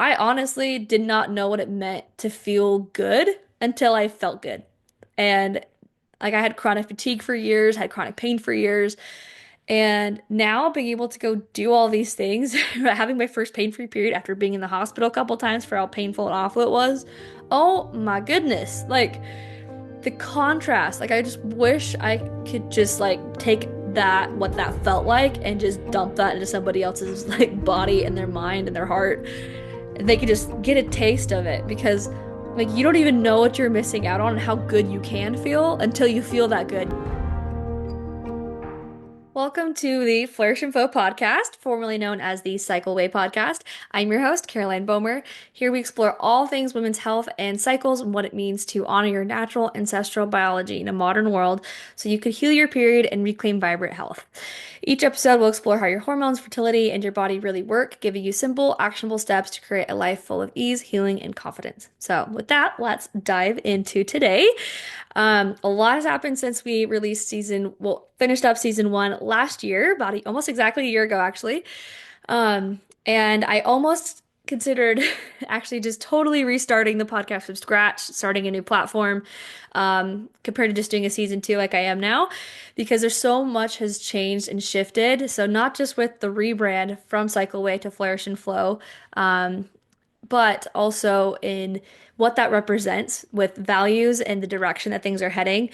I honestly did not know what it meant to feel good until I felt good. And like I had chronic fatigue for years, had chronic pain for years, and now being able to go do all these things, having my first pain-free period after being in the hospital a couple times for how painful and awful it was. Oh my goodness. Like the contrast, like I just wish I could just like take that what that felt like and just dump that into somebody else's like body and their mind and their heart. And they could just get a taste of it because like you don't even know what you're missing out on and how good you can feel until you feel that good. Welcome to the Flourish and Flow podcast, formerly known as the Cycle Way podcast. I'm your host, Caroline Bomer. Here we explore all things women's health and cycles and what it means to honor your natural ancestral biology in a modern world so you could heal your period and reclaim vibrant health. Each episode will explore how your hormones, fertility, and your body really work, giving you simple, actionable steps to create a life full of ease, healing, and confidence. So, with that, let's dive into today. A lot has happened since we released finished up season one last year, almost exactly a year ago, actually. And I almost considered actually just totally restarting the podcast from scratch, starting a new platform, compared to just doing a season two like I am now, because there's so much has changed and shifted. So not just with the rebrand from Cycleway to Flourish and Flow, um, but also in what that represents with values and the direction that things are heading.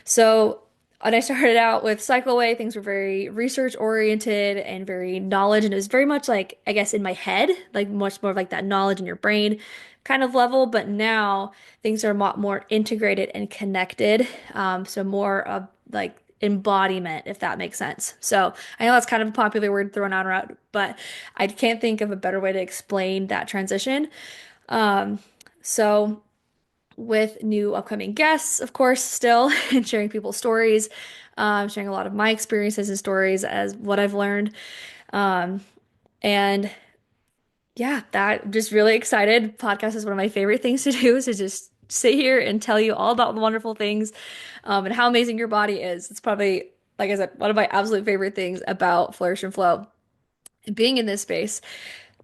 So, when I started out with Cycleway, things were very research oriented and very knowledge, and it was very much like, I guess, in my head, like much more of like that knowledge in your brain kind of level. But now things are a lot more integrated and connected. So more of like embodiment, if that makes sense. So I know that's kind of a popular word thrown out around, but I can't think of a better way to explain that transition. Um, so with new upcoming guests, of course, still, and sharing people's stories, sharing a lot of my experiences and stories as what I've learned. Um, and yeah, that I'm just really excited. Podcast is one of my favorite things to do, is to just sit here and tell you all about the wonderful things, and how amazing your body is. It's probably, like I said, one of my absolute favorite things about Flourish and Flow and being in this space.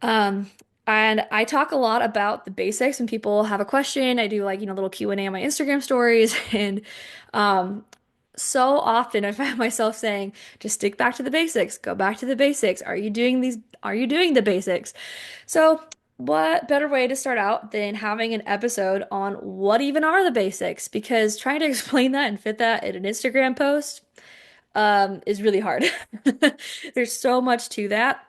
Um, and I talk a lot about the basics when people have a question. I do like, little Q&A on my Instagram stories. And um, so often I find myself saying, just stick back to the basics, go back to the basics. Are you doing the basics? So what better way to start out than having an episode on what even are the basics? Because trying to explain that and fit that in an Instagram post, is really hard. There's so much to that.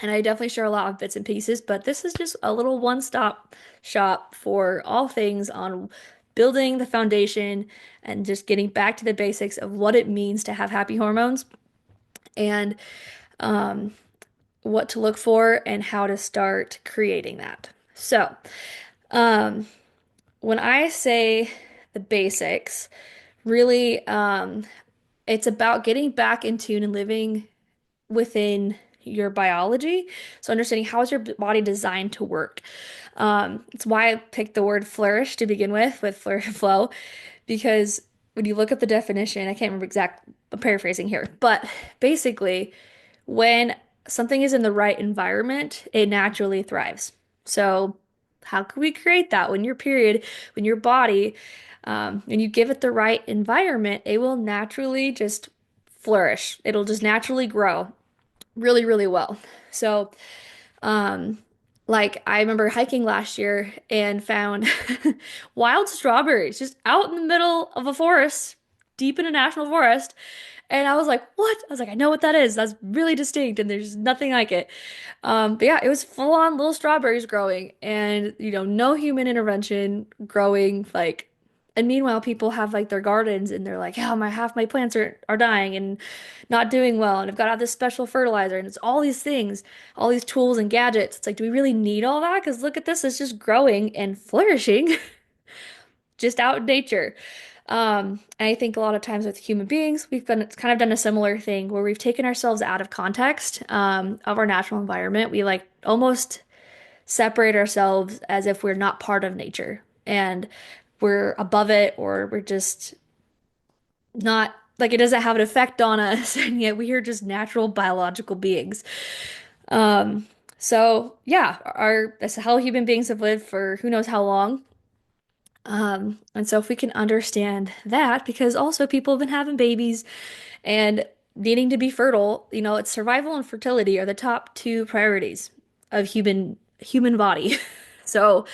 And I definitely share a lot of bits and pieces, but this is just a little one-stop shop for all things on building the foundation and just getting back to the basics of what it means to have happy hormones and um, what to look for and how to start creating that. So, um, when I say the basics, really, it's about getting back in tune and living within your biology. So understanding how is your body designed to work. It's why I picked the word flourish to begin with flourish and flow, because when you look at the definition, I can't remember I'm paraphrasing here, but basically, when something is in the right environment, it naturally thrives. So, how can we create that when your period, when your body, when you give it the right environment, it will naturally just flourish. It'll just naturally grow really, really well. So, um, like I remember hiking last year and found wild strawberries just out in the middle of a forest, deep in a national forest. And I was like, what? I was like, I know what that is. That's really distinct and there's nothing like it. But yeah, it was full on little strawberries growing and, no human intervention growing and meanwhile, people have like their gardens and they're like, yeah, half my plants are dying and not doing well. And I've got to have this special fertilizer and it's all these things, all these tools and gadgets. It's like, do we really need all that? Because look at this, it's just growing and flourishing just out in nature. And I think a lot of times with human beings, it's kind of done a similar thing where we've taken ourselves out of context, of our natural environment. We like almost separate ourselves as if we're not part of nature and we're above it or we're just not like it doesn't have an effect on us and yet we are just natural biological beings. Um, So yeah, that's how human beings have lived for who knows how long. And so if we can understand that, because also people have been having babies and needing to be fertile, it's survival and fertility are the top two priorities of human body. So,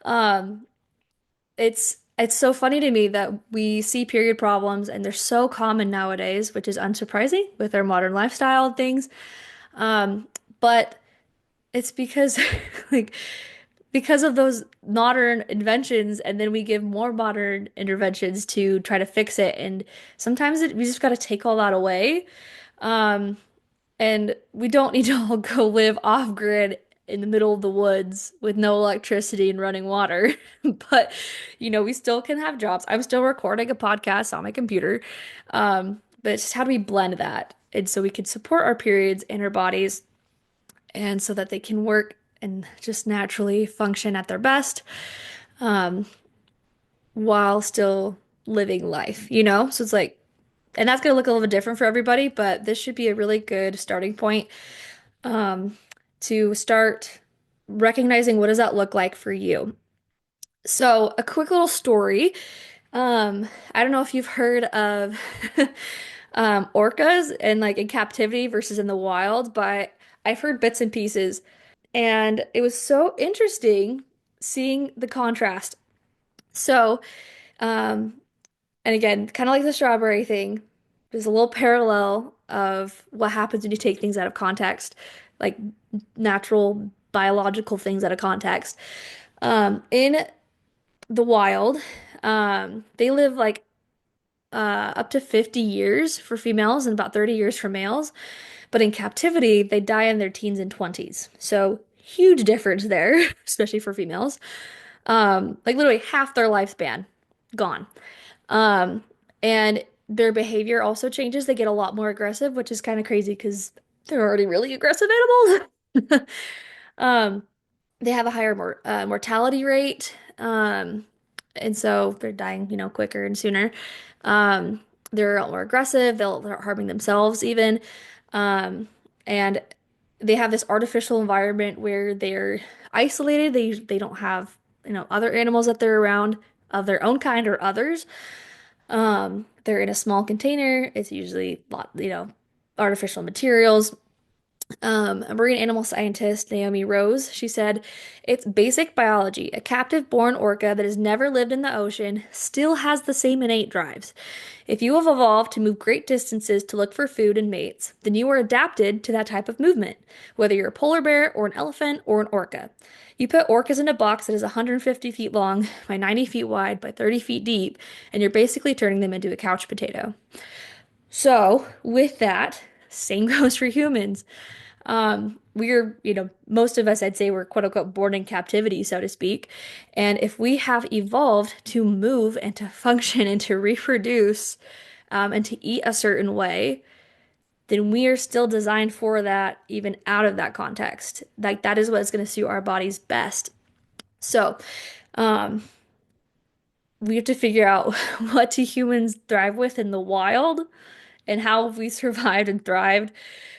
um, it's so funny to me that we see period problems and they're so common nowadays, which is unsurprising with our modern lifestyle and things. But it's because like because of those modern inventions, and then we give more modern interventions to try to fix it. And sometimes we just got to take all that away. Um, and we don't need to all go live off grid in the middle of the woods with no electricity and running water. But, we still can have jobs. I'm still recording a podcast on my computer. But it's just how do we blend that? And so we can support our periods and our bodies, and so that they can work and just naturally function at their best, um, while still living life. So it's like, and that's going to look a little bit different for everybody, but this should be a really good starting point, um, to start recognizing what does that look like for you. So a quick little story. I don't know if you've heard of orcas and like in captivity versus in the wild, but I've heard bits and pieces. And it was so interesting seeing the contrast. So, um, and again, kind of like the strawberry thing, there's a little parallel of what happens when you take things out of context, like natural biological things out of context. In the wild, they live like up to 50 years for females and about 30 years for males. But in captivity, they die in their teens and 20s. So huge difference there, especially for females. Like literally half their lifespan gone. Um, and their behavior also changes. They get a lot more aggressive, which is kind of crazy because they're already really aggressive animals. Um, they have a higher mortality rate. And so they're dying, quicker and sooner. Um, they're a lot more aggressive. They're harming themselves even. Um, and they have this artificial environment where they're isolated. They don't have, other animals that they're around of their own kind or others. They're in a small container. It's usually artificial materials. A marine animal scientist, Naomi Rose, she said, it's basic biology. A captive born orca that has never lived in the ocean still has the same innate drives. If you have evolved to move great distances to look for food and mates, then you are adapted to that type of movement, whether you're a polar bear or an elephant or an orca. You put orcas in a box that is 150 feet long by 90 feet wide by 30 feet deep, and you're basically turning them into a couch potato. So, with that, same goes for humans. Most of us, I'd say, we're quote unquote born in captivity, so to speak. And if we have evolved to move and to function and to reproduce, and to eat a certain way, then we are still designed for that, even out of that context. Like that is what's going to suit our bodies best. So, um, we have to figure out what do humans thrive with in the wild and how have we survived and thrived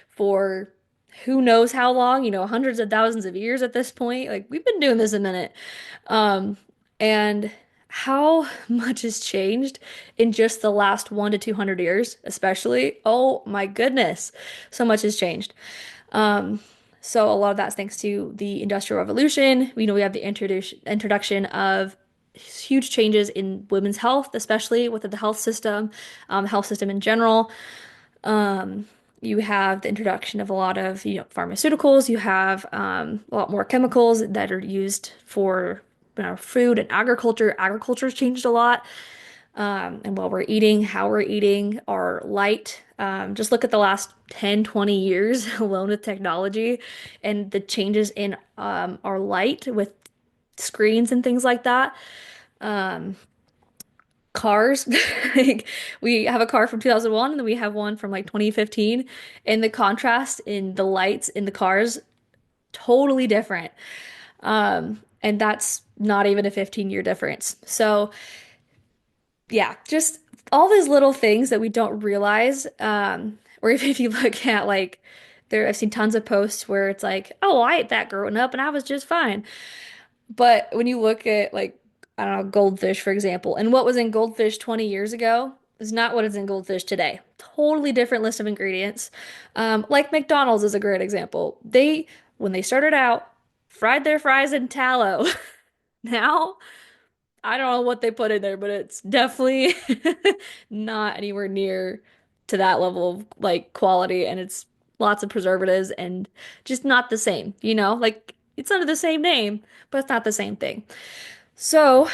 for who knows how long, hundreds of thousands of years at this point. Like we've been doing this a minute. Um, and how much has changed in just the last 1 to 200 years, especially. Oh my goodness, so much has changed. Um, so a lot of that's thanks to the Industrial Revolution. We have the introduction of huge changes in women's health, especially within the health system in general. Um, you have the introduction of a lot of, pharmaceuticals. You have a lot more chemicals that are used for food and agriculture. Agriculture's changed a lot. And what we're eating, how we're eating, our light. Just look at the last 10, 20 years alone with technology and the changes in our light with screens and things like that. Um, Cars. Like we have a car from 2001 and then we have one from like 2015, and the contrast in the lights in the cars totally different. And that's not even a 15-year difference. So, yeah, just all these little things that we don't realize, or if you look at like I've seen tons of posts where it's like, oh, I ate that growing up and I was just fine. But when you look at like, I don't know, goldfish, for example, and what was in goldfish 20 years ago is not what is in goldfish today. Totally different list of ingredients. Like McDonald's is a great example. When they started out, fried their fries in tallow. Now, I don't know what they put in there, but it's definitely not anywhere near to that level of like quality, and it's lots of preservatives and just not the same, you know? Like it's under the same name, but it's not the same thing. So,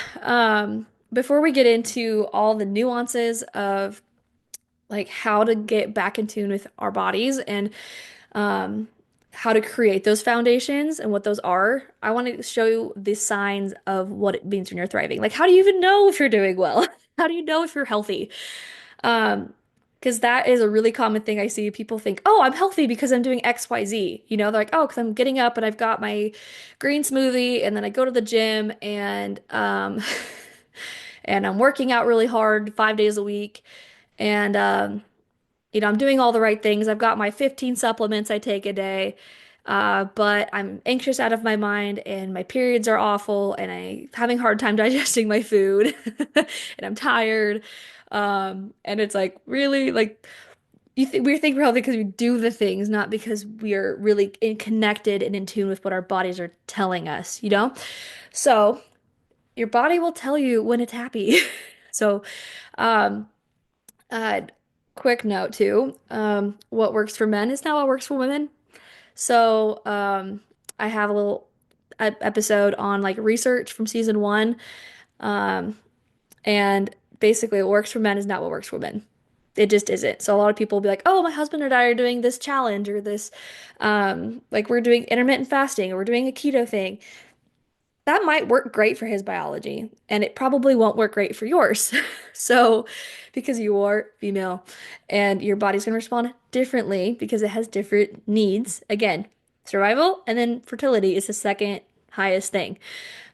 before we get into all the nuances of like how to get back in tune with our bodies and um, how to create those foundations and what those are, I want to show you the signs of what it means when you're thriving. Like, how do you even know if you're doing well? How do you know if you're healthy? Um, because that is a really common thing I see. People think, oh, I'm healthy because I'm doing XYZ. You know, they're like, oh, because I'm getting up and I've got my green smoothie and then I go to the gym and and I'm working out really hard 5 days a week. And I'm doing all the right things. I've got my 15 supplements I take a day. But I'm anxious out of my mind and my periods are awful and I'm having a hard time digesting my food and I'm tired. And it's like really like we think we're healthy because we do the things, not because we are really connected and in tune with what our bodies are telling us, you know? So your body will tell you when it's happy. So, um, uh, quick note too, what works for men is not what works for women. So, I have a little episode on like research from season one. Um, and basically what works for men is not what works for women. It just isn't. So a lot of people will be like, oh, my husband and I are doing this challenge or this, like we're doing intermittent fasting or we're doing a keto thing. That might work great for his biology, and it probably won't work great for yours. So, because you are female and your body's going to respond differently because it has different needs. Again, survival and then fertility is the second highest thing.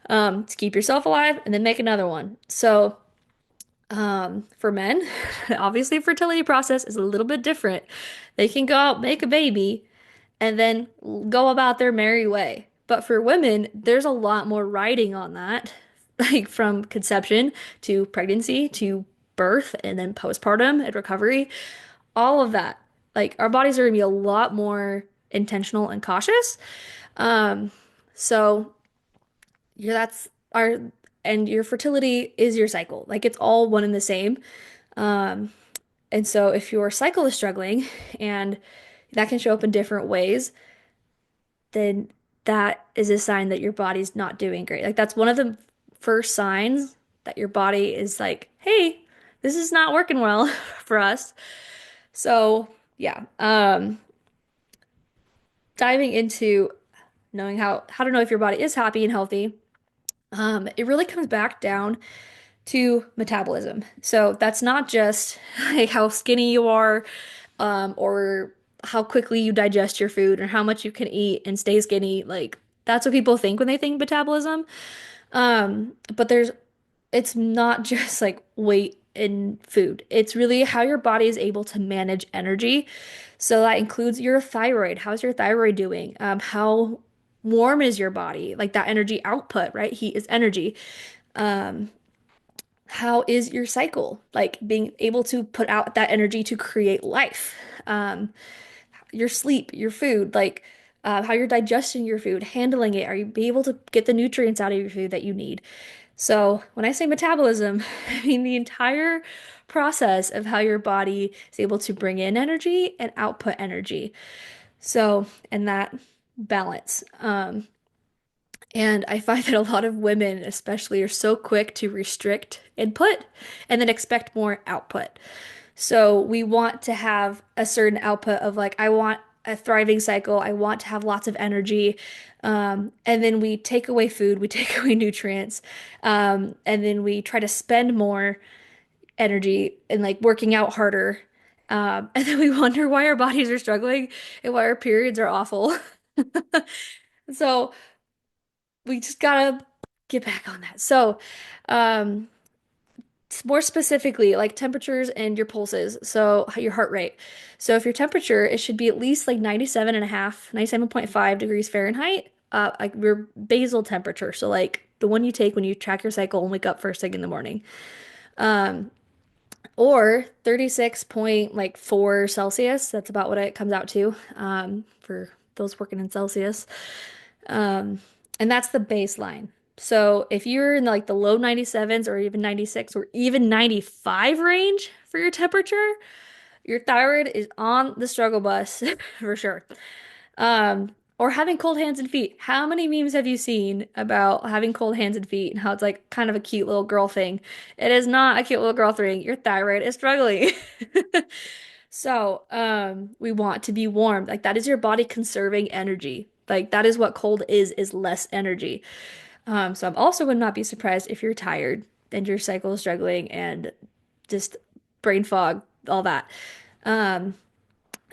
To keep yourself alive and then make another one. So, for men, obviously fertility process is a little bit different. They can go out, make a baby, and then go about their merry way. But for women, there's a lot more riding on that, like from conception to pregnancy to birth and then postpartum and recovery, all of that. Like our bodies are gonna be a lot more intentional and cautious. Um, so that's our and your fertility is your cycle. Like it's all one and the same. Um, and so if your cycle is struggling and that can show up in different ways, then that is a sign that your body's not doing great. Like that's one of the first signs that your body is like, hey, this is not working well for us. So, yeah, diving into knowing how to know if your body is happy and healthy, it really comes back down to metabolism. So that's not just like how skinny you are, or how quickly you digest your food or how much you can eat and stay skinny. Like that's what people think when they think metabolism. But it's not just like weight in food. It's really how your body is able to manage energy. So that includes your thyroid. How's your thyroid doing? How warm is your body? Like that energy output, right? Heat is energy. Um, how is your cycle? Like being able to put out that energy to create life. Um, your sleep, your food, like how you're digesting your food, handling it. Are you be able to get the nutrients out of your food that you need? So when I say metabolism, I mean the entire process of how your body is able to bring in energy and output energy. So, and that balance. And I find that a lot of women, especially, are so quick to restrict input and then expect more output. So we want to have a certain output of like, I want a thriving cycle. I want to have lots of energy. And then we take away food, we take away nutrients, and then we try to spend more energy and like working out harder. And then we wonder why our bodies are struggling and why our periods are awful. So we just gotta get back on that. So, um, more specifically, like temperatures and your pulses, so your heart rate. So if your temperature, it should be at least like 97 and a half, 97.5 degrees Fahrenheit, like your basal temperature. So like the one you take when you track your cycle and wake up first thing in the morning. Um, or 36 point like 4 Celsius. That's about what it comes out to, for those working in Celsius. Um, and that's the baseline. So if you're in like the low 97s or even 96 or even 95 range for your temperature, your thyroid is on the struggle bus for sure. Or having cold hands and feet. How many memes have you seen about having cold hands and feet and how it's like kind of a cute little girl thing? It is not a cute little girl thing. Your thyroid is struggling. So, we want to be warm. Like that is your body conserving energy. Like that is what cold is less energy. So I'm also would not be surprised if you're tired and your cycle is struggling and just brain fog, all that. Um,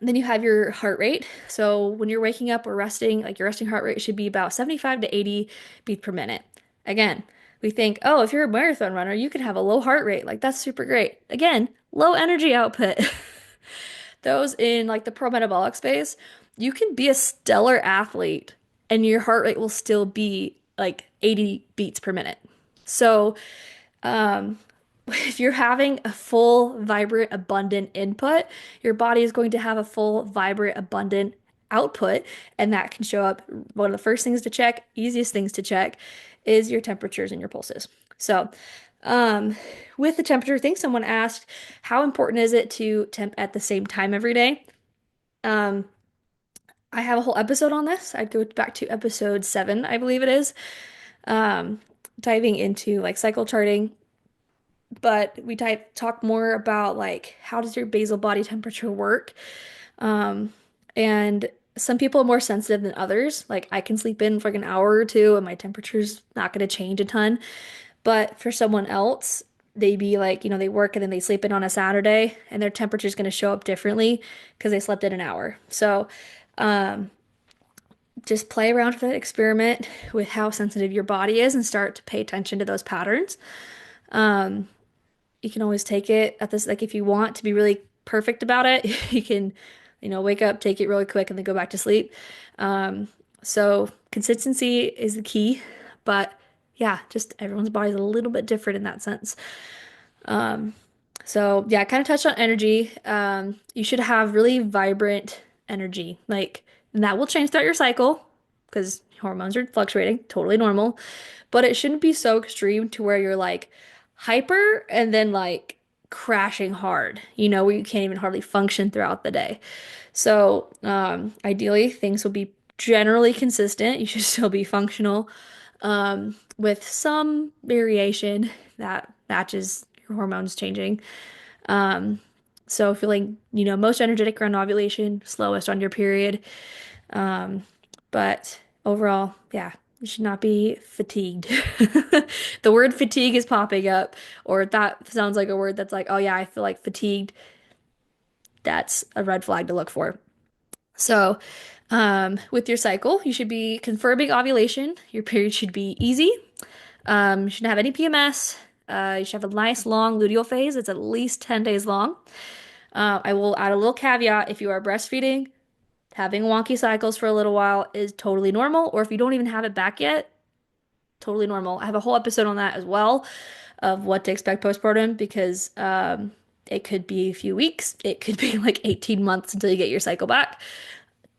then you have your heart rate. So when you're waking up or resting, like your resting heart rate should be about 75 to 80 beats per minute. Again, we think, oh, if you're a marathon runner, you can have a low heart rate. Like that's super great. Again, low energy output. Those in like the pro metabolic space, you can be a stellar athlete and your heart rate will still be like 80 beats per minute. So, um, if you're having a full, vibrant, abundant input, your body is going to have a full, vibrant, abundant output, and that can show up. One of the first things to check, easiest things to check, is your temperatures and your pulses. So, um, with the temperature thing, someone asked, how important is it to temp at the same time every day? Um, I have a whole episode on this. I'd go back to episode 7, I believe it is, um, diving into like cycle charting, but we talk more about like how does your basal body temperature work? Um, and some people are more sensitive than others. Like I can sleep in for like an hour or two and my temperature's not going to change a ton. But for someone else, they be like, they work and then they sleep in on a Saturday and their temperature's going to show up differently because they slept in an hour. So, um, just play around with it, experiment with how sensitive your body is and start to pay attention to those patterns. Um, you can always take it at this, like if you want to be really perfect about it, you can, wake up, take it really quick, and then go back to sleep. Um, so consistency is the key, but yeah, just everyone's body is a little bit different in that sense. Um, so yeah, I kind of touched on energy. You should have really vibrant energy, like, and that will change throughout your cycle because hormones are fluctuating, totally normal. But it shouldn't be so extreme to where you're like hyper and then like crashing hard, where you can't even hardly function throughout the day. So, ideally, things will be generally consistent. You should still be functional, with some variation that matches your hormones changing. Um, so feeling, most energetic around ovulation, slowest on your period. Um, but overall, yeah, you should not be fatigued. The word fatigue is popping up, or that sounds like a word that's like, oh yeah, I feel like fatigued. That's a red flag to look for. So, with your cycle, you should be confirming ovulation. Your period should be easy. You shouldn't have any PMS. You should have a nice long luteal phase. It's at least 10 days long. I will add a little caveat if you are breastfeeding, having wonky cycles for a little while is totally normal, or if you don't even have it back yet, totally normal. I have a whole episode on that as well of what to expect postpartum because it could be a few weeks, it could be like 18 months until you get your cycle back.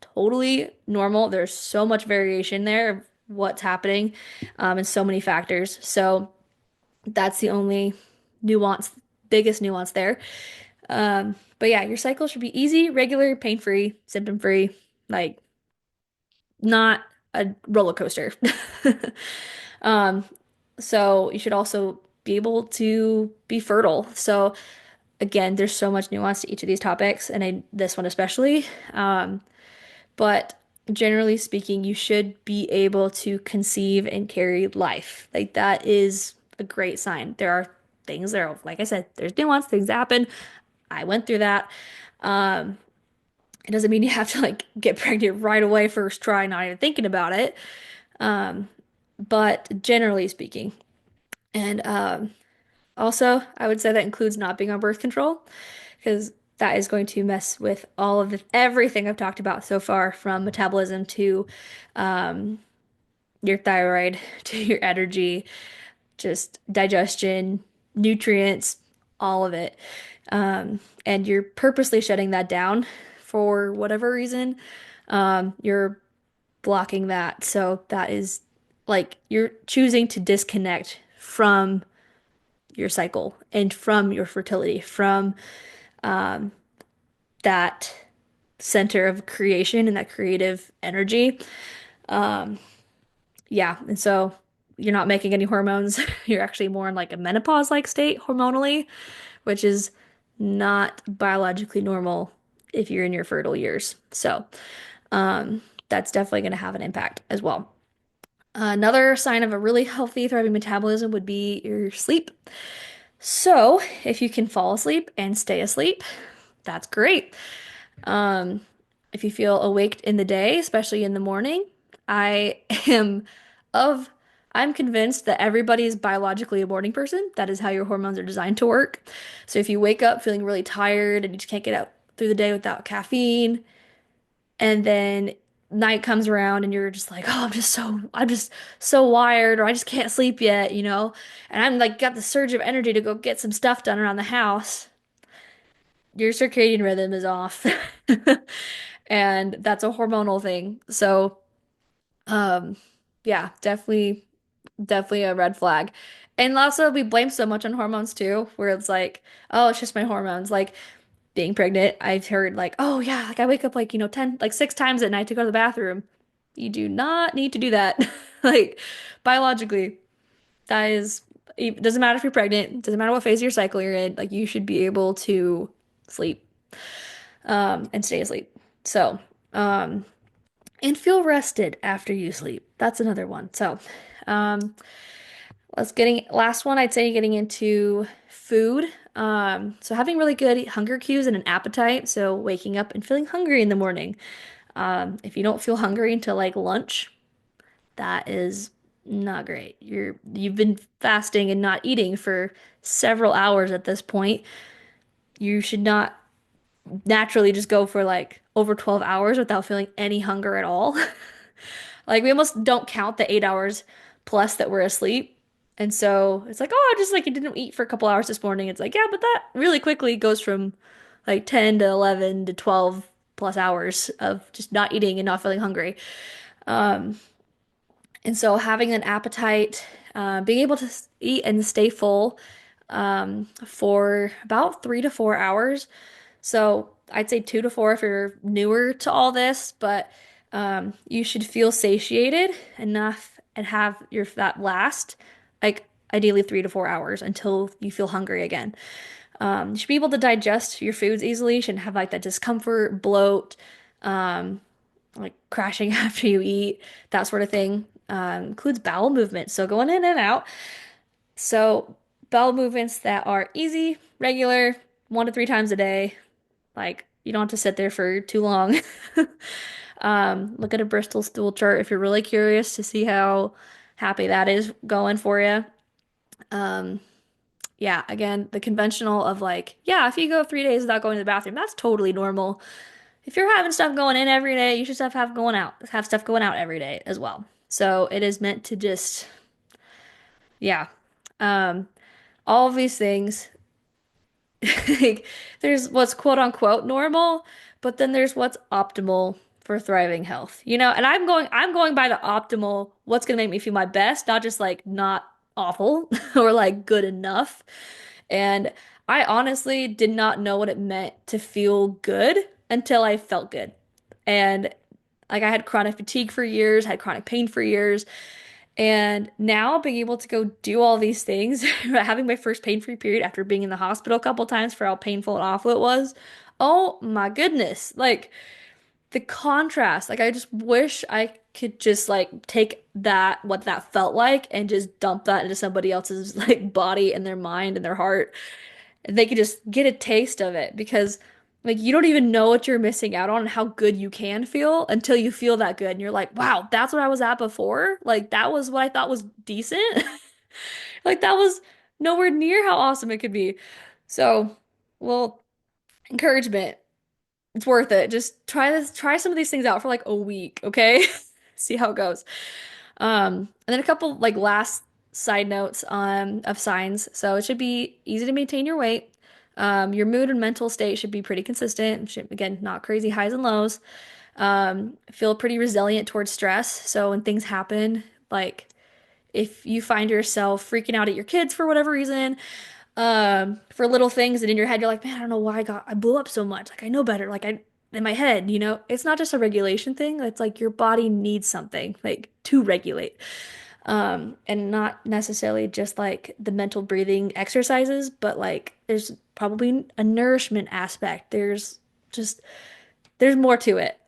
Totally normal. There's so much variation there of what's happening, and so many factors. So that's the only nuance, biggest nuance there. But yeah, your cycle should be easy, regular, pain-free, symptom-free, like not a roller coaster. Um, so you should also be able to be fertile. So again, there's so much nuance to each of these topics, and this one especially. But generally speaking, you should be able to conceive and carry life. Like that is a great sign. There are things that are, like I said, there's nuance, things that happen. I went through that. Um, it doesn't mean you have to like get pregnant right away first try, not even thinking about it. Um, but generally speaking, and Also, I would say that includes not being on birth control because that is going to mess with all of everything I've talked about so far, from metabolism to um, your thyroid to your energy, just digestion, nutrients, all of it. And you're purposely shutting that down for whatever reason. You're blocking that. So that is like you're choosing to disconnect from your cycle and from your fertility, from um, that center of creation and that creative energy. Um, yeah, and so you're not making any hormones. You're actually more in like a menopause-like state hormonally, which is not biologically normal if you're in your fertile years. So, that's definitely going to have an impact as well. Another sign of a really healthy, thriving metabolism would be your sleep. So, if you can fall asleep and stay asleep, that's great. Um, if you feel awake in the day, especially in the morning, I am of I'm convinced that everybody is biologically a morning person. That is how your hormones are designed to work. So if you wake up feeling really tired and you just can't get out through the day without caffeine, and then night comes around and you're just like, oh, I'm just so wired, or I just can't sleep yet, and I'm like got the surge of energy to go get some stuff done around the house, your circadian rhythm is off. And that's a hormonal thing. So, um, yeah, definitely a red flag. And also we blame so much on hormones too, where it's like, oh, it's just my hormones. Like being pregnant, I've heard like, oh yeah, like I wake up like, 10, like 6 times at night to go to the bathroom. You do not need to do that. Like biologically, that is, it doesn't matter if you're pregnant, doesn't matter what phase of your cycle you're in, like you should be able to sleep, and stay asleep. So, um, and feel rested after you sleep. That's another one. So, um, let's getting last one. I'd say getting into food. So having really good hunger cues and an appetite. So waking up and feeling hungry in the morning. If you don't feel hungry until like lunch, that is not great. You've been fasting and not eating for several hours at this point. You should not naturally just go for like over 12 hours without feeling any hunger at all. Like we almost don't count the 8 hours plus that we're asleep. And so it's like, oh, I just like you didn't eat for a couple hours this morning. It's like, yeah, but that really quickly goes from like 10 to 11 to 12 plus hours of just not eating and not feeling hungry. Um, and so having an appetite, being able to eat and stay full, for about 3 to 4 hours. So I'd say 2 to 4 if you're newer to all this, but you should feel satiated enough and have your that last like ideally 3 to 4 hours until you feel hungry again. You should be able to digest your foods easily. You shouldn't have like that discomfort, bloat, um, like crashing after you eat, that sort of thing. Includes bowel movements, so going in and out. So bowel movements that are easy, regular, 1 to 3 times a day. Like you don't have to sit there for too long. Look at a Bristol stool chart if you're really curious to see how happy that is going for you. Um, yeah, again, the conventional of like, yeah, if you go 3 days without going to the bathroom, that's totally normal. If you're having stuff going in every day, you should have stuff going out every day as well. So it is meant to just, yeah. Um, all of these things, like, there's what's quote unquote normal, but then there's what's optimal for thriving health. And I'm going by the optimal, what's gonna make me feel my best, not just like not awful or like good enough. And I honestly did not know what it meant to feel good until I felt good. And like I had chronic fatigue for years, had chronic pain for years, and now being able to go do all these things, having my first pain-free period after being in the hospital a couple times for how painful and awful it was. Oh my goodness. Like the contrast, like I just wish I could just like take that, what that felt like, and just dump that into somebody else's like body and their mind and their heart. And they could just get a taste of it because like you don't even know what you're missing out on and how good you can feel until you feel that good and you're like, wow, that's what I was at before. Like that was what I thought was decent. Like that was nowhere near how awesome it could be. So, well, encouragement. It's worth it. Just try some of these things out for like a week, okay? See how it goes. And then a couple like last side notes of signs. So it should be easy to maintain your weight. Your mood and mental state should be pretty consistent. Should, again, not crazy highs and lows. Feel pretty resilient towards stress. So when things happen, like if you find yourself freaking out at your kids for whatever reason, for little things, and in your head you're like, man, I don't know why I blew up so much. Like I know better. Like I in my head, it's not just a regulation thing. It's like your body needs something like to regulate. And not necessarily just like the mental breathing exercises, but like there's probably a nourishment aspect. Just there's more to it.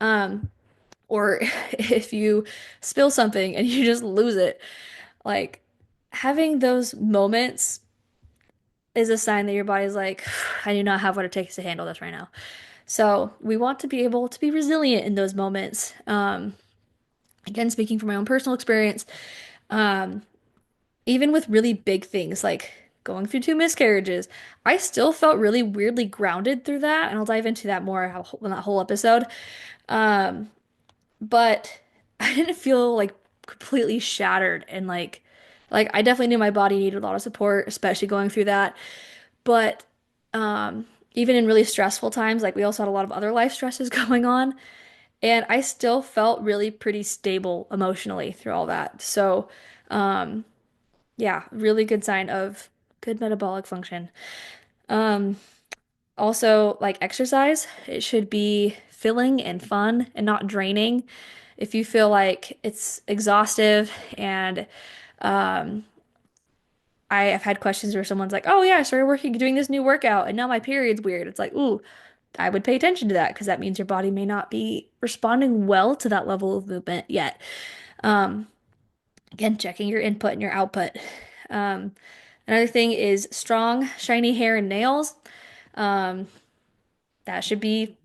Or if you spill something and you just lose it, like having those moments is a sign that your body's like, I do not have what it takes to handle this right now. So we want to be able to be resilient in those moments. Again, speaking from my own personal experience, um, even with really big things like going through two miscarriages, I still felt really weirdly grounded through that, and I'll dive into that more in that whole episode. Um, but I didn't feel like completely shattered and like I definitely knew my body needed a lot of support, especially going through that. But even in really stressful times, like we also had a lot of other life stresses going on, and I still felt really pretty stable emotionally through all that. So, um, yeah, really good sign of good metabolic function. Um, Also, like exercise, it should be filling and fun and not draining. If you feel like it's exhaustive and um, I have had questions where someone's like, "Oh yeah, I started doing this new workout, and now my period's weird." It's like, ooh, I would pay attention to that because that means your body may not be responding well to that level of movement yet. Um, Again, checking your input and your output. Um, Another thing is strong, shiny hair and nails. Um, that should be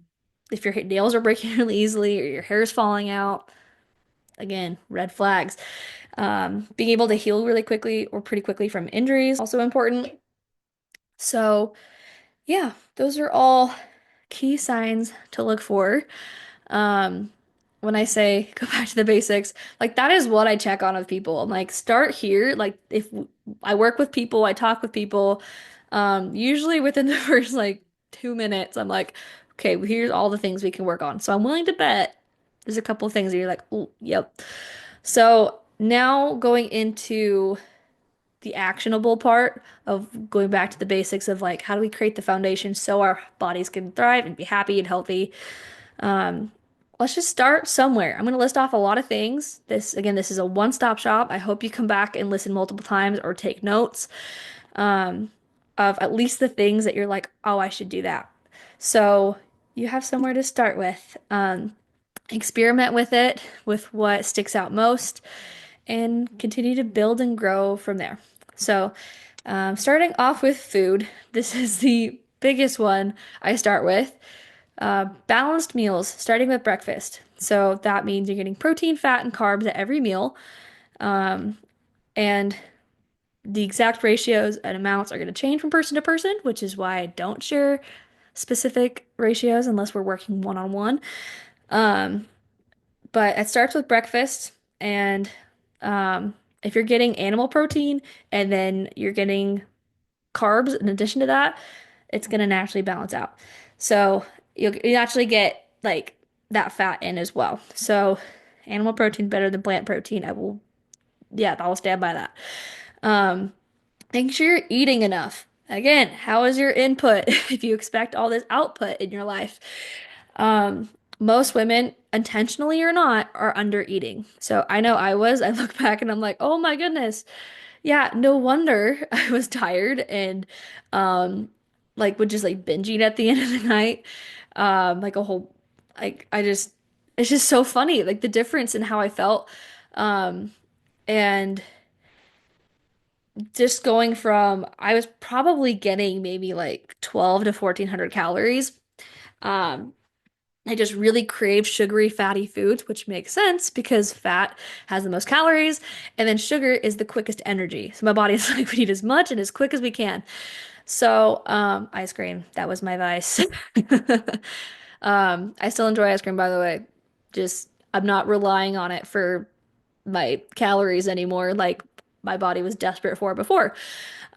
if your nails are breaking really easily or your hair is falling out. Again, red flags. Being able to heal really quickly or pretty quickly from injuries also important. So, yeah, those are all key signs to look for. Um, when I say go back to the basics, like that is what I check on with people. I'm like, start here. Like if I work with people, I talk with people, usually within the first like 2 minutes, I'm like, okay, well, here's all the things we can work on. So I'm willing to bet there's a couple of things that you're like, oh, yep. So now going into the actionable part of going back to the basics of like how do we create the foundation so our bodies can thrive and be happy and healthy. Um, let's just start somewhere. I'm going to list off a lot of things. This is a one-stop shop. I hope you come back and listen multiple times or take notes um, of at least the things that you're like, oh, I should do that. So you have somewhere to start with. Experiment with it, with what sticks out most, and continue to build and grow from there. So, starting off with food, this is the biggest one I start with. Balanced meals, starting with breakfast. So that means you're getting protein, fat, and carbs at every meal. And the exact ratios and amounts are going to change from person to person, which is why I don't share specific ratios unless we're working one-on-one. Um, but it starts with breakfast, and if you're getting animal protein and then you're getting carbs in addition to that, it's gonna naturally balance out. So you naturally get like that fat in as well. So animal protein better than plant protein. Yeah, I will stand by that. Um, Making sure you're eating enough. Again, how is your input if you expect all this output in your life? Um, Most women, intentionally or not, are under eating. So I know I was. I look back and I'm like, oh my goodness. Yeah, no wonder I was tired and um like would just like binge eat at the end of the night. Like a whole like I just it's just so funny, like the difference in how I felt. Um and just going from I was probably getting maybe like 12 to 1400 calories. Um I just really crave sugary, fatty foods, which makes sense because fat has the most calories, and then sugar is the quickest energy. So my body is like, we need as much and as quick as we can. So, ice cream, that was my vice. I still enjoy ice cream, by the way. Just, I'm not relying on it for my calories anymore, like my body was desperate for before.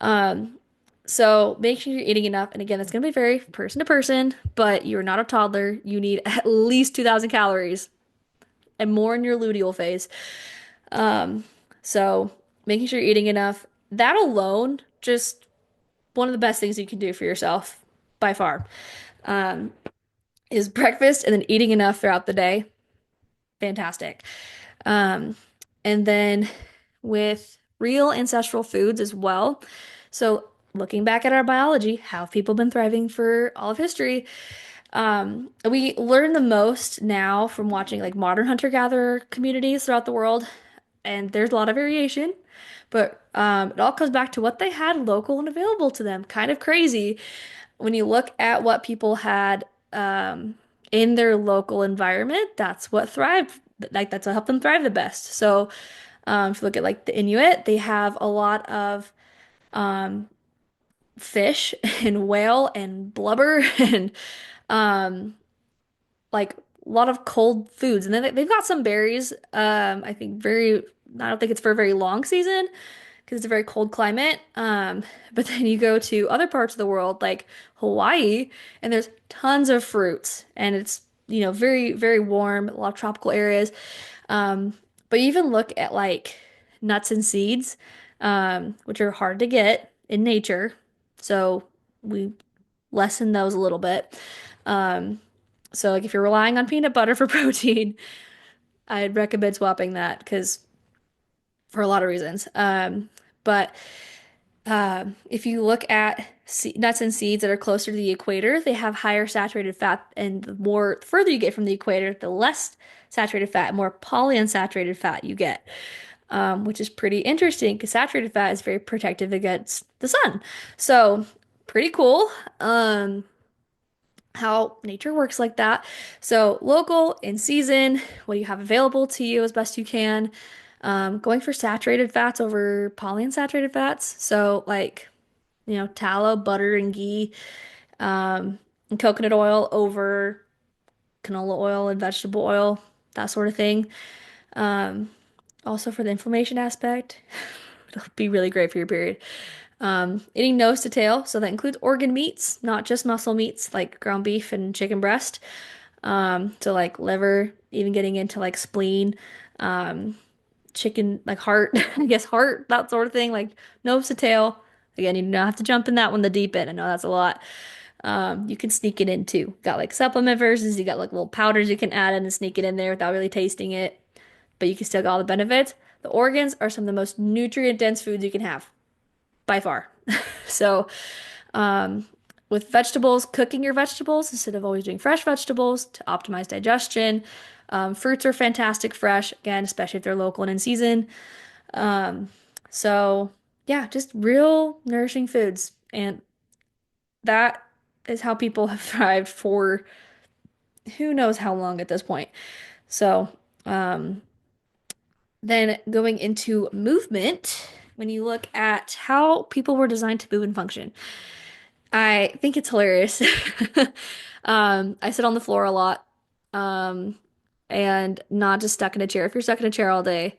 Um, so make sure you're eating enough. And again, it's going to be very person to person, but you're not a toddler. You need at least 2,000 calories and more in your luteal phase. Um, so making sure you're eating enough. That alone, just one of the best things you can do for yourself by far, um, is breakfast and then eating enough throughout the day. Fantastic. Um, and then with real ancestral foods as well. So, looking back at our biology, how have people been thriving for all of history? We learn the most now from watching like modern hunter-gatherer communities throughout the world, and there's a lot of variation, but it all comes back to what they had local and available to them. Kind of crazy when you look at what people had in their local environment, that's what thrived, like that's what helped them thrive the best. So, if you look at like the Inuit, they have a lot of um, fish and whale and blubber and um, like a lot of cold foods. And then they've got some berries. I think I don't think it's for a very long season because it's a very cold climate. But then you go to other parts of the world like Hawaii, and there's tons of fruits, and it's, very, very warm, a lot of tropical areas. But you even look at like nuts and seeds, which are hard to get in nature. So we lessen those a little bit. Um, so like if you're relying on peanut butter for protein, I'd recommend swapping that because for a lot of reasons. But if you look at nuts and seeds that are closer to the equator, they have higher saturated fat, and the more further you get from the equator, the less saturated fat, more polyunsaturated fat you get, which is pretty interesting because saturated fat is very protective against the sun. So pretty cool. How nature works like that. So local, in season, what you have available to you as best you can. Going for saturated fats over polyunsaturated fats. So like, tallow, butter, and ghee, and coconut oil over canola oil and vegetable oil, that sort of thing. Um, Also for the inflammation aspect, it'll be really great for your period. Eating nose to tail, so that includes organ meats, not just muscle meats like ground beef and chicken breast. So like liver, even getting into like spleen, um, chicken, like heart, I guess heart, that sort of thing, like nose to tail. Again, you don't have to jump in that one the deep end. I know that's a lot. You can sneak it in too. Got like supplement versions, you got like little powders you can add in and sneak it in there without really tasting it, but you can still get all the benefits. The organs are some of the most nutrient dense foods you can have by far. So, um, with vegetables, cooking your vegetables instead of always doing fresh vegetables to optimize digestion. Fruits are fantastic fresh, again, especially if they're local and in season. Um, so, yeah, just real nourishing foods. And that is how people have thrived for who knows how long at this point. So, um, then going into movement, when you look at how people were designed to move and function, I think it's hilarious. I sit on the floor a lot, um, and not just stuck in a chair. If you're stuck in a chair all day,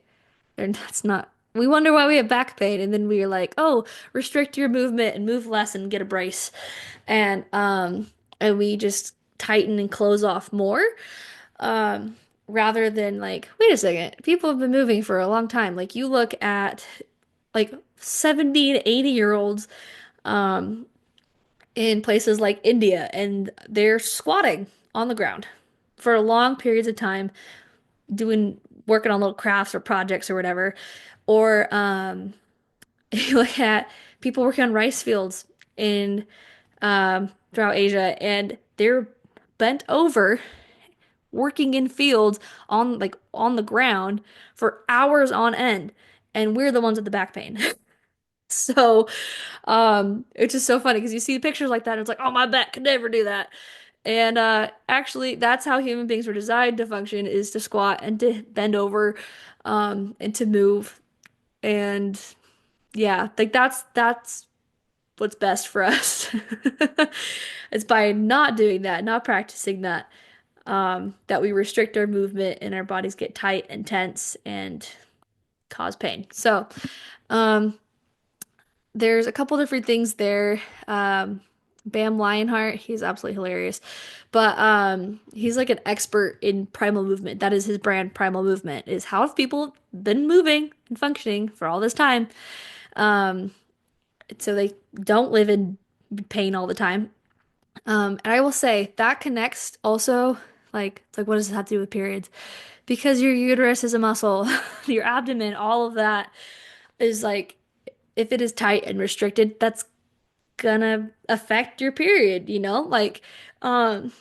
then that's not. We wonder why we have back pain, and then we're like, oh, restrict your movement and move less and get a brace, and we just tighten and close off more, um, rather than like, wait a second, people have been moving for a long time. Like you look at like 70 to 80-year olds, um, in places like India, and they're squatting on the ground for long periods of time, doing working on little crafts or projects or whatever. Or you look at people working on rice fields in throughout Asia, and they're bent over working in fields on the ground for hours on end, and we're the ones with the back pain. So, it's just so funny because you see pictures like that, and it's like, oh, my back could never do that. And actually, that's how human beings were designed to function is to squat and to bend over and to move. And yeah, like that's what's best for us. It's by not doing that, not practicing that, that we restrict our movement and our bodies get tight and tense and cause pain. So, um, there's a couple different things there. Bam Lionheart, he's absolutely hilarious. But he's like an expert in primal movement. That is his brand, Primal Movement, is how have people been moving and functioning for all this time. Um, so they don't live in pain all the time. And I will say that connects also, like, it's like what does this have to do with periods? Because your uterus is a muscle, your abdomen, all of that is like, if it is tight and restricted, that's gonna affect your period, you know? Like, um,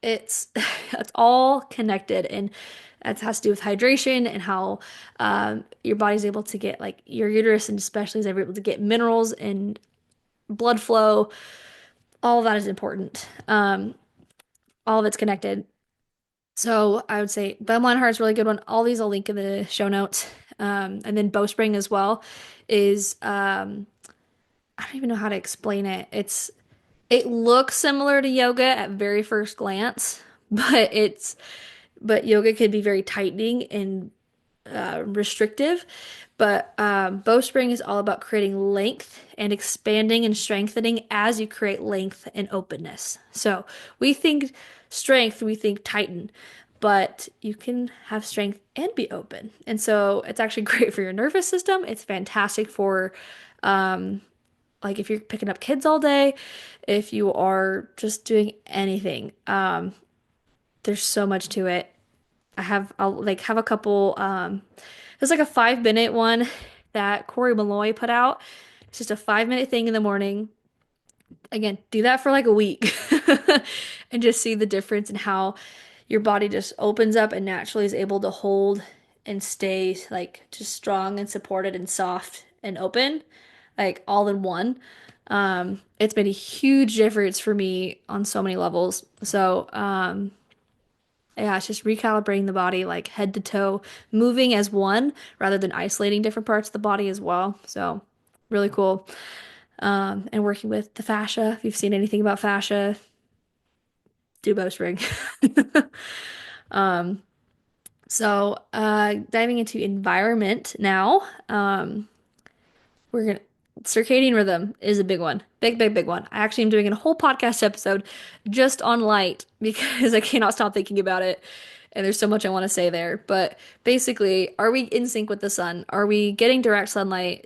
it's it's all connected and it has to do with hydration and how your body's able to get like your uterus and especially is able to get minerals and blood flow. All of that is important. All of it's connected. So I would say Bemline Heart is a really good one. All these I'll link in the show notes. And then Bowspring as well is I don't even know how to explain it. It looks similar to yoga at very first glance, but but yoga can be very tightening and restrictive. But bowspring is all about creating length and expanding and strengthening as you create length and openness. So we think strength, we think tighten, but you can have strength and be open. And so it's actually great for your nervous system. It's fantastic for um, like if you're picking up kids all day, if you are just doing anything. There's so much to it. I'll like have a couple there's like a 5 minute one that Corey Malloy put out. It's just a 5 minute thing in the morning. Again, do that for like a week and just see the difference in how your body just opens up and naturally is able to hold and stay like just strong and supported and soft and open, like all in one. It's made a huge difference for me on so many levels. So, yeah, it's just recalibrating the body like head to toe, moving as one rather than isolating different parts of the body as well. So, really cool. And working with the fascia. If you've seen anything about fascia, do bowstring. Um, Diving into environment now. We're gonna Circadian rhythm is a big one. Big, big, big one. I actually am doing a whole podcast episode just on light because I cannot stop thinking about it. And there's so much I want to say there. But basically, are we in sync with the sun? Are we getting direct sunlight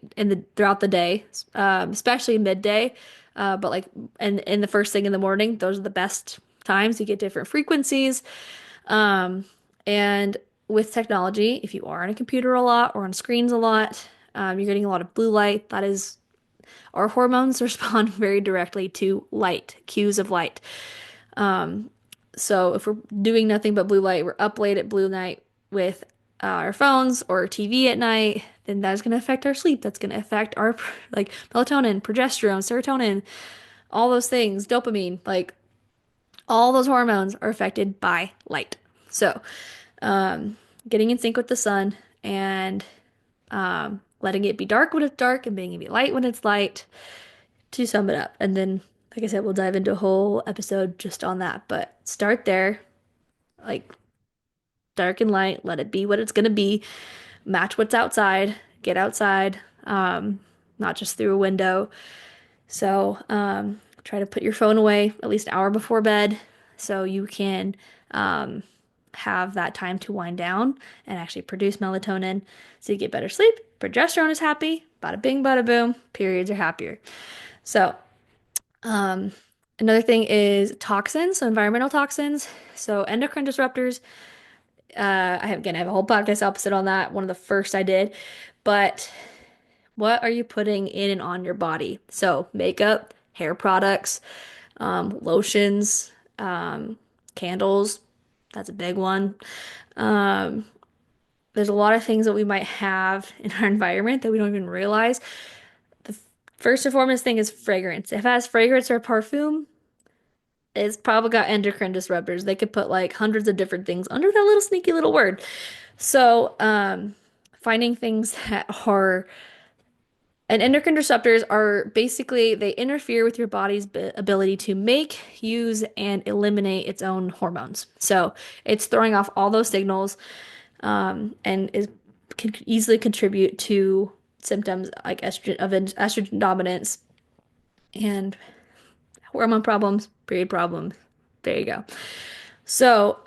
throughout the day, especially midday? But like and in the first thing in the morning, those are the best times. You get different frequencies. Um, and with technology, if you are on a computer a lot or on screens a lot, you're getting a lot of blue light. That is, our hormones respond very directly to light, cues of light. Um, so if we're doing nothing but blue light, we're up late at blue night with our phones or TV at night, then that's going to affect our sleep. That's going to affect our like melatonin, progesterone, serotonin, all those things, dopamine, like all those hormones are affected by light. So, um, getting in sync with the sun and letting it be dark when it's dark and being it be light when it's light to sum it up. And then, like I said, we'll dive into a whole episode just on that. But start there, like dark and light, let it be what it's gonna be, match what's outside, get outside, not just through a window. So, try to put your phone away at least an hour before bed so you can um, have that time to wind down and actually produce melatonin so you get better sleep. Progesterone is happy, bada bing, bada boom, periods are happier. So, um, another thing is toxins, so environmental toxins. So, endocrine disruptors. I have a whole podcast episode on that, one of the first I did. But what are you putting in and on your body? So, makeup, hair products, lotions, candles. That's a big one. Um, there's a lot of things that we might have in our environment that we don't even realize. The first and foremost thing is fragrance. If it has fragrance or perfume, It's probably got endocrine disruptors. They could put like hundreds of different things under that little sneaky little word. So, finding things that are and endocrine disruptors are basically they interfere with your body's ability to make, use, and eliminate its own hormones. So it's throwing off all those signals, and is can easily contribute to symptoms like estrogen dominance and hormone problems, period problems. There you go. So,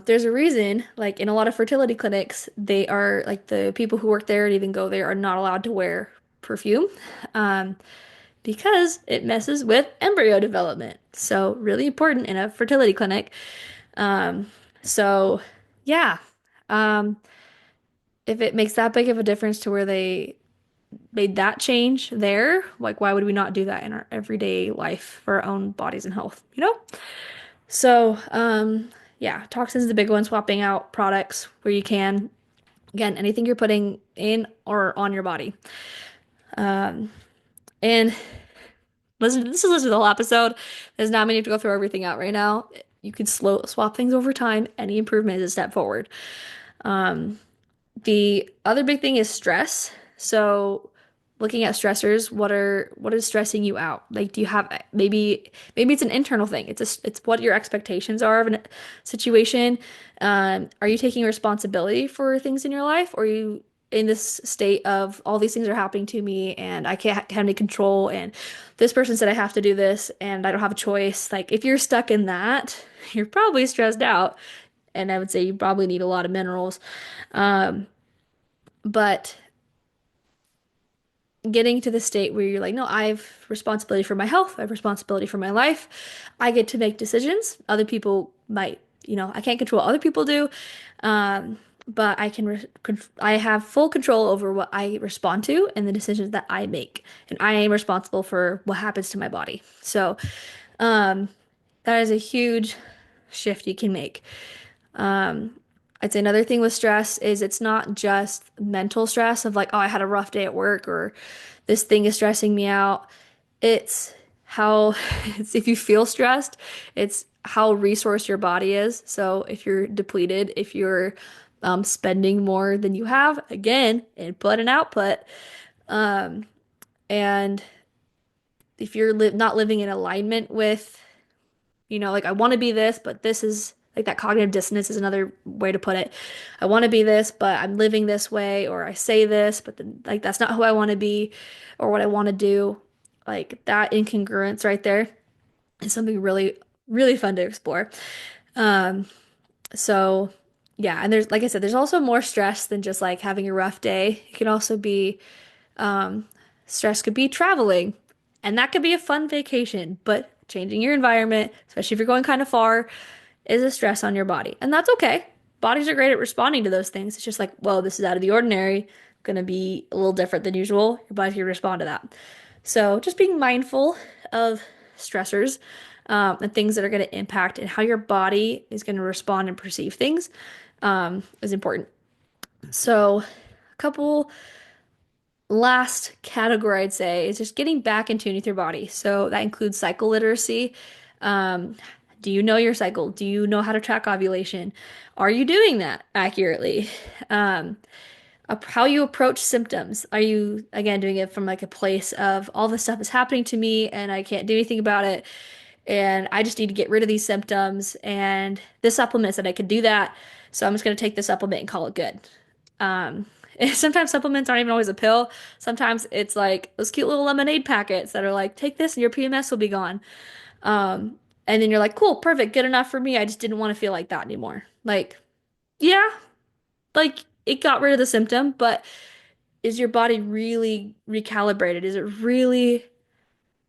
there's a reason, like in a lot of fertility clinics, they are like the people who work there and even go there are not allowed to wear perfume, um, because it messes with embryo development. So, really important in a fertility clinic. Um, so, yeah, um, if it makes that big of a difference to where they made that change there, like why would we not do that in our everyday life for our own bodies and health, you know? So, yeah, toxins is the big one, swapping out products where you can. Again, anything you're putting in or on your body. Um, and this is the whole episode. There's not many to go through everything out right now. You can slow swap things over time. Any improvement is a step forward. Um, The other big thing is stress. So looking at stressors, what is stressing you out? Like, do you have maybe it's an internal thing. It's what your expectations are of a situation. Are you taking responsibility for things in your life, or are you in this state of all these things are happening to me and I can't have any control, and this person said I have to do this and I don't have a choice. Like if you're stuck in that, you're probably stressed out, and I would say you probably need a lot of minerals. Um, but getting to the state where you're like, no, I have responsibility for my health, I have responsibility for my life. I get to make decisions. Other people might, I can't control what other people do. But I have full control over what I respond to and the decisions that I make. And I am responsible for what happens to my body. So, um, that is a huge shift you can make. Um, I'd say another thing with stress is it's not just mental stress of like, oh, I had a rough day at work or this thing is stressing me out. It's how, it's if you feel stressed, it's how resourced your body is. So if you're depleted, if you're spending more than you have, again, input and output. Um, and if you're not living in alignment with like I want to be this, but this is like that cognitive dissonance is another way to put it. I want to be this, but I'm living this way, or I say this, but then like that's not who I want to be or what I want to do. Like that incongruence right there is something really, really fun to explore. Um, so yeah, and there's like I said, there's also more stress than just like having a rough day. It can also be um, stress could be traveling, and that could be a fun vacation, but changing your environment, especially if you're going kind of far, is a stress on your body. And that's okay. Bodies are great at responding to those things. It's just like, well, this is out of the ordinary, going to be a little different than usual. Your body's going to respond to that. So just being mindful of stressors, and things that are going to impact and how your body is going to respond and perceive things, is important. So, a couple last category I'd say is just getting back in tune with your body. So that includes cycle literacy. Um, do you know your cycle? Do you know how to track ovulation? Are you doing that accurately? Um, how you approach symptoms. Are you, again, doing it from like a place of all this stuff is happening to me and I can't do anything about it, and I just need to get rid of these symptoms, and this supplement said I could do that, so I'm just going to take the supplement and call it good. Um, and sometimes supplements aren't even always a pill. Sometimes it's like those cute little lemonade packets that are like, take this and your PMS will be gone. Um, and then you're like, cool, perfect, good enough for me. I just didn't want to feel like that anymore. Like, yeah, like it got rid of the symptom, but is your body really recalibrated? Is it really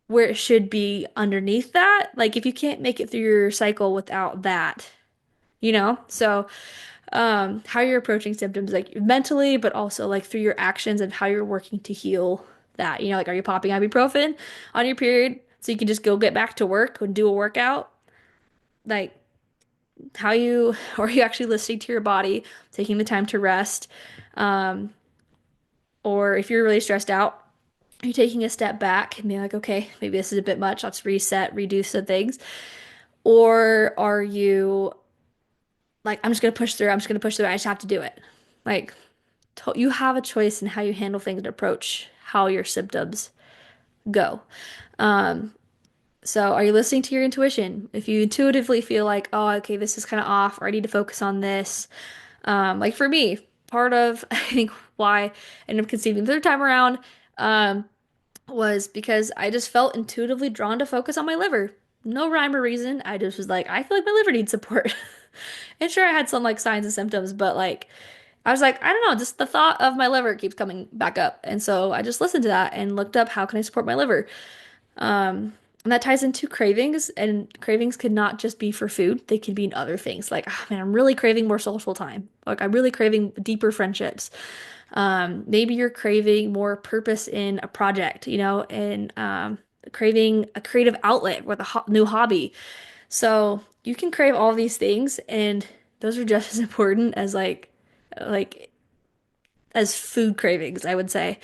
where it should be underneath that? Like, if you can't make it through your cycle without that, So, how you're approaching symptoms, like mentally, but also like through your actions and how you're working to heal that. Like, are you popping ibuprofen on your period so you can just go get back to work and do a workout? Like, or are you actually listening to your body, taking the time to rest? Um, or if you're really stressed out, are you taking a step back and being like, okay, maybe this is a bit much. Let's reset, redo some things. Or are you like, I'm just gonna push through, I'm just gonna push through, I just have to do it. Like, you have a choice in how you handle things and approach how your symptoms go. Um, so are you listening to your intuition? If you intuitively feel like, oh, okay, this is kind of off, or I need to focus on this. Like for me, part of I think why I ended up conceiving the third time around, um, was because I just felt intuitively drawn to focus on my liver. No rhyme or reason. I just was like, I feel like my liver needs support. And sure, I had some like signs and symptoms, but like I was like, I don't know, just the thought of my liver keeps coming back up. And so I just listened to that and looked up how can I support my liver. And that ties into cravings, and cravings could not just be for food. They can be in other things. Like, oh man, I'm really craving more social time. Like, I'm really craving deeper friendships. Maybe you're craving more purpose in a project, and craving a creative outlet with a ho new hobby. So you can crave all these things, and those are just as important as like as food cravings, I would say.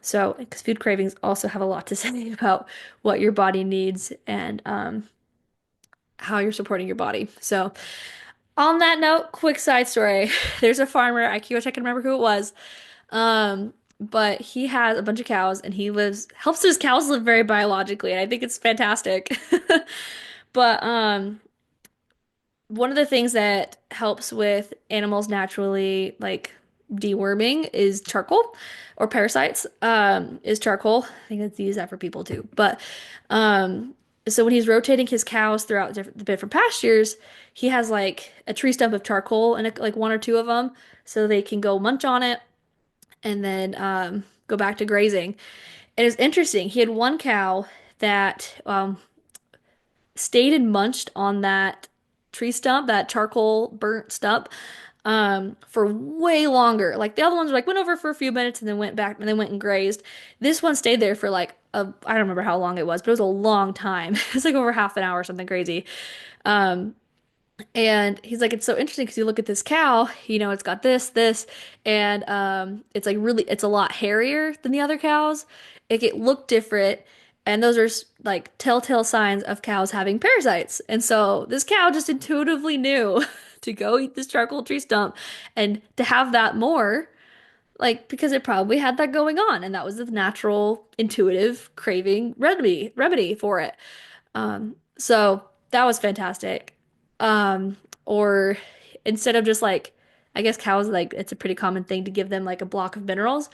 So, because food cravings also have a lot to say about what your body needs and how you're supporting your body. So, on that note, quick side story. There's a farmer, I wish I could remember who it was. But he has a bunch of cows and he helps his cows live very biologically, and I think it's fantastic. But one of the things that helps with animals naturally like deworming is charcoal or parasites is charcoal. I think it's use that for people too. But um so when he's rotating his cows throughout the different pastures, he has like a tree stump of charcoal and like one or two of them so they can go munch on it and then go back to grazing. And it's interesting. He had one cow that stayed and munched on that tree stump, that charcoal burnt stump, for way longer. Like the other ones like went over for a few minutes and then went back and then went and grazed. This one stayed there for like I don't remember how long it was, but it was a long time. It's like over half an hour or something crazy. Um, and he's like, it's so interesting because you look at this cow, it's got this, and it's like really, it's a lot hairier than the other cows. It look different, and those are like telltale signs of cows having parasites. And so this cow just intuitively knew to go eat this charcoal tree stump and to have that more, like because it probably had that going on, and that was the natural, intuitive craving remedy for it. So that was fantastic. Or instead of just like, I guess cows, like, it's a pretty common thing to give them like a block of minerals.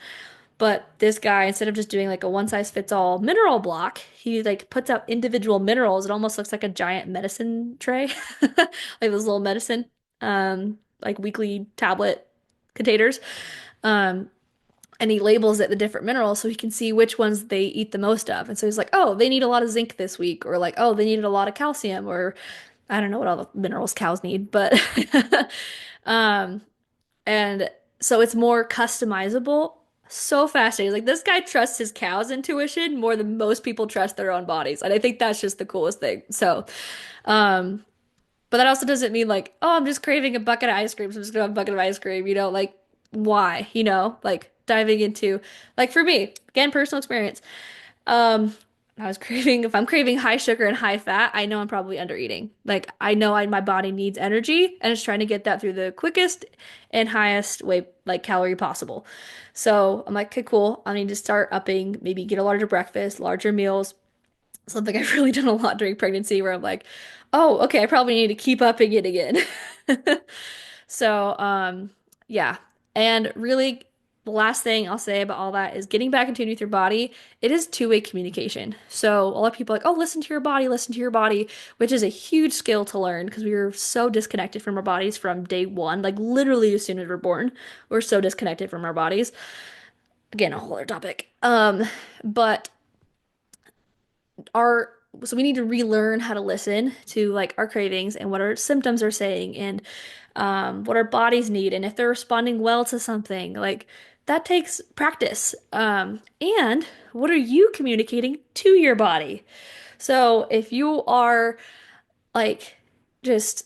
But this guy, instead of just doing like a one size fits all mineral block, he like puts out individual minerals. It almost looks like a giant medicine tray, like those little medicine, like weekly tablet containers. Um, and he labels it the different minerals so he can see which ones they eat the most of. And so he's like, oh, they need a lot of zinc this week, or like, oh, they needed a lot of calcium, or I don't know what all the minerals cows need, but um, and so it's more customizable. So fascinating. Like this guy trusts his cow's intuition more than most people trust their own bodies. And I think that's just the coolest thing. So, um, but that also doesn't mean like, oh, I'm just craving a bucket of ice cream, so I'm just gonna have a bucket of ice cream, like why, like diving into like for me, again, personal experience. Um, if I'm craving high sugar and high fat, I know I'm probably under eating. Like I know my body needs energy and it's trying to get that through the quickest and highest way, like calorie possible. So I'm like, okay, cool. I need to start upping, maybe get a larger breakfast, larger meals, something I've really done a lot during pregnancy where I'm like, oh, okay, I probably need to keep upping it again. So, yeah. And really, the last thing I'll say about all that is getting back in tune with your body. It is two-way communication. So, a lot of people are like, oh, listen to your body, which is a huge skill to learn because we were so disconnected from our bodies from day one. Like, literally, as soon as we're born, we're so disconnected from our bodies. Again, a whole other topic. But our so we need to relearn how to listen to like our cravings and what our symptoms are saying and what our bodies need and if they're responding well to something like that takes practice. And what are you communicating to your body? So if you are like just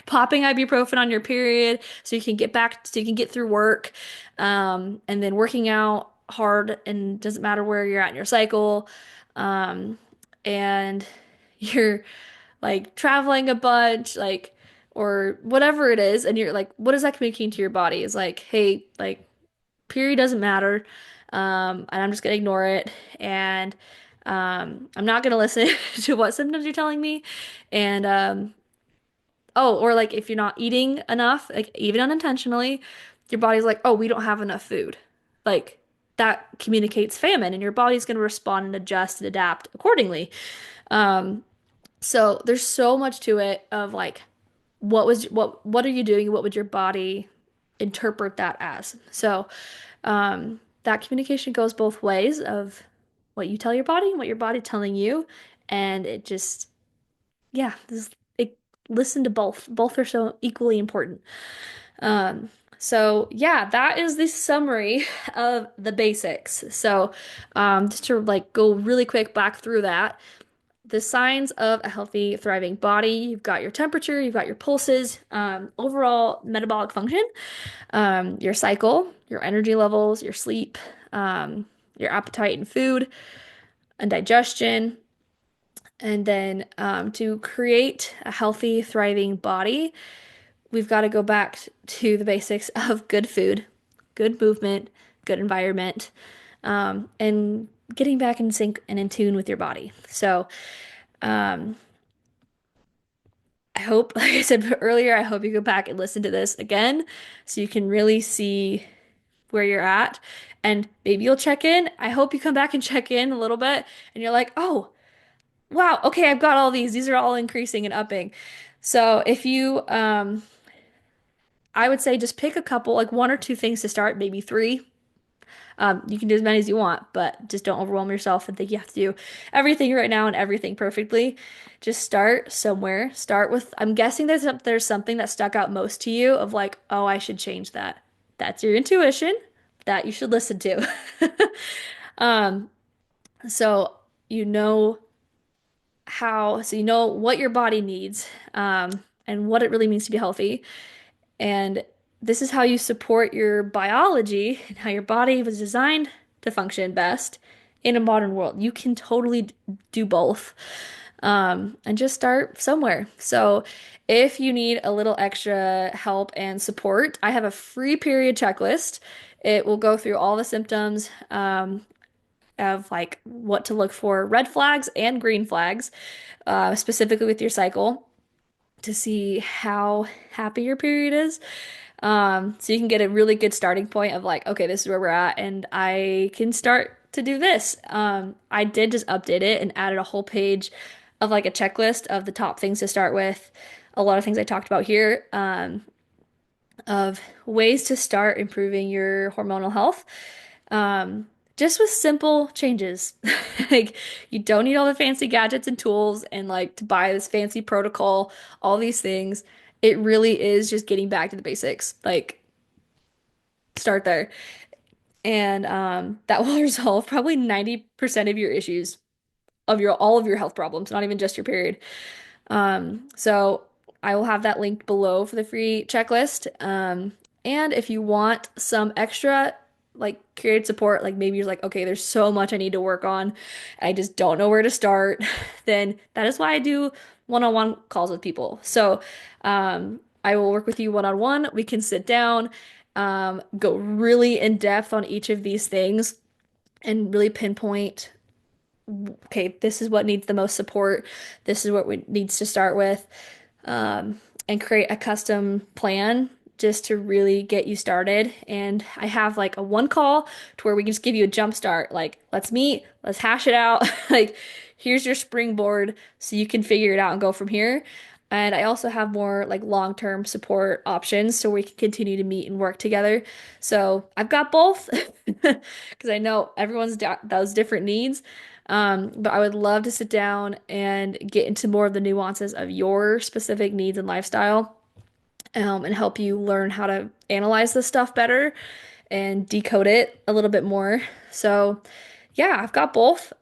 popping ibuprofen on your period so you can get through work, and then working out hard and doesn't matter where you're at in your cycle, um, and you're like traveling a bunch, like or whatever it is, and you're like, what is that communicating to your body? It's like, hey, like period doesn't matter. And I'm just gonna ignore it. And I'm not gonna listen to what symptoms you're telling me. And oh, or like if you're not eating enough, like even unintentionally, your body's like, oh, we don't have enough food. Like that communicates famine, and your body's gonna respond and adjust and adapt accordingly. Um, so there's so much to it of like what are you doing? What would your body interpret that as? So that communication goes both ways of what you tell your body and what your body's telling you. And it just, yeah, listen to both. Both are so equally important. Um, so yeah, that is the summary of the basics. So just to like go really quick back through that. The signs of a healthy, thriving body. You've got your temperature, you've got your pulses, overall metabolic function, your cycle, your energy levels, your sleep, your appetite and food, and digestion. And then to create a healthy, thriving body, we've got to go back to the basics of good food, good movement, good environment, and getting back in sync and in tune with your body. So, um, I hope, like I said earlier, I hope you go back and listen to this again so you can really see where you're at. And maybe you'll check in. I hope you come back and check in a little bit and you're like, oh, wow, okay, I've got all these. These are all increasing and upping. So if you, I would say just pick a couple, like one or two things to start, maybe three. You can do as many as you want, but just don't overwhelm yourself and think you have to do everything right now and everything perfectly. Just start somewhere. Start with, I'm guessing there's something that stuck out most to you of like, oh, I should change that. That's your intuition that you should listen to. Um, so you know so you know what your body needs, and what it really means to be healthy. And this is how you support your biology and how your body was designed to function best in a modern world. You can totally do both. And just start somewhere. So, if you need a little extra help and support, I have a free period checklist. It will go through all the symptoms, of like what to look for, red flags and green flags, specifically with your cycle to see how happy your period is. So you can get a really good starting point of like, okay, this is where we're at, and I can start to do this. I did just update it and added a whole page of like a checklist of the top things to start with. A lot of things I talked about here, of ways to start improving your hormonal health. Um, just with simple changes. Like you don't need all the fancy gadgets and tools and like to buy this fancy protocol, all these things. It really is just getting back to the basics. Like start there. And that will resolve probably 90% of your issues of your all of your health problems, not even just your period. So I will have that linked below for the free checklist. And if you want some extra like creative support, like maybe you're like, okay, there's so much I need to work on. I just don't know where to start. Then that is why I do one-on-one calls with people. So I will work with you one-on-one. We can sit down, go really in depth on each of these things and really pinpoint okay, this is what needs the most support. This is what we needs to start with, and create a custom plan just to really get you started. And I have like a one call to where we can just give you a jump start. Like, let's meet, let's hash it out. Like, here's your springboard so you can figure it out and go from here. And I also have more like long-term support options so we can continue to meet and work together. So I've got both because I know everyone's those different needs. But I would love to sit down and get into more of the nuances of your specific needs and lifestyle, and help you learn how to analyze this stuff better and decode it a little bit more. So, yeah, I've got both.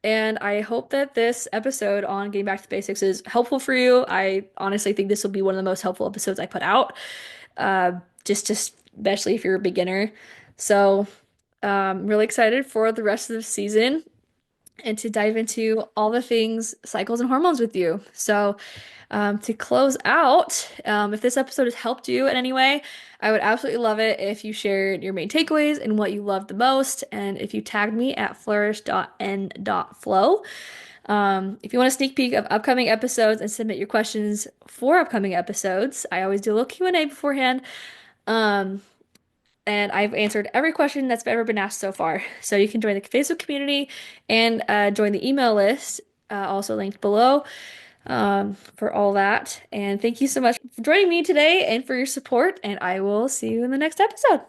And I hope that this episode on getting back to the basics is helpful for you. I honestly think this will be one of the most helpful episodes I put out, especially if you're a beginner. So, really excited for the rest of the season. and to dive into all the things cycles and hormones with you. So, to close out, if this episode has helped you in any way, I would absolutely love it if you shared your main takeaways and what you loved the most, and if you tagged me at flourish.n.flow. If you want a sneak peek of upcoming episodes and submit your questions for upcoming episodes, I always do a little Q&A beforehand. Um, and I've answered every question that's ever been asked so far. So you can join the Facebook community and join the email list, also linked below, for all that. And thank you so much for joining me today and for your support. And I will see you in the next episode.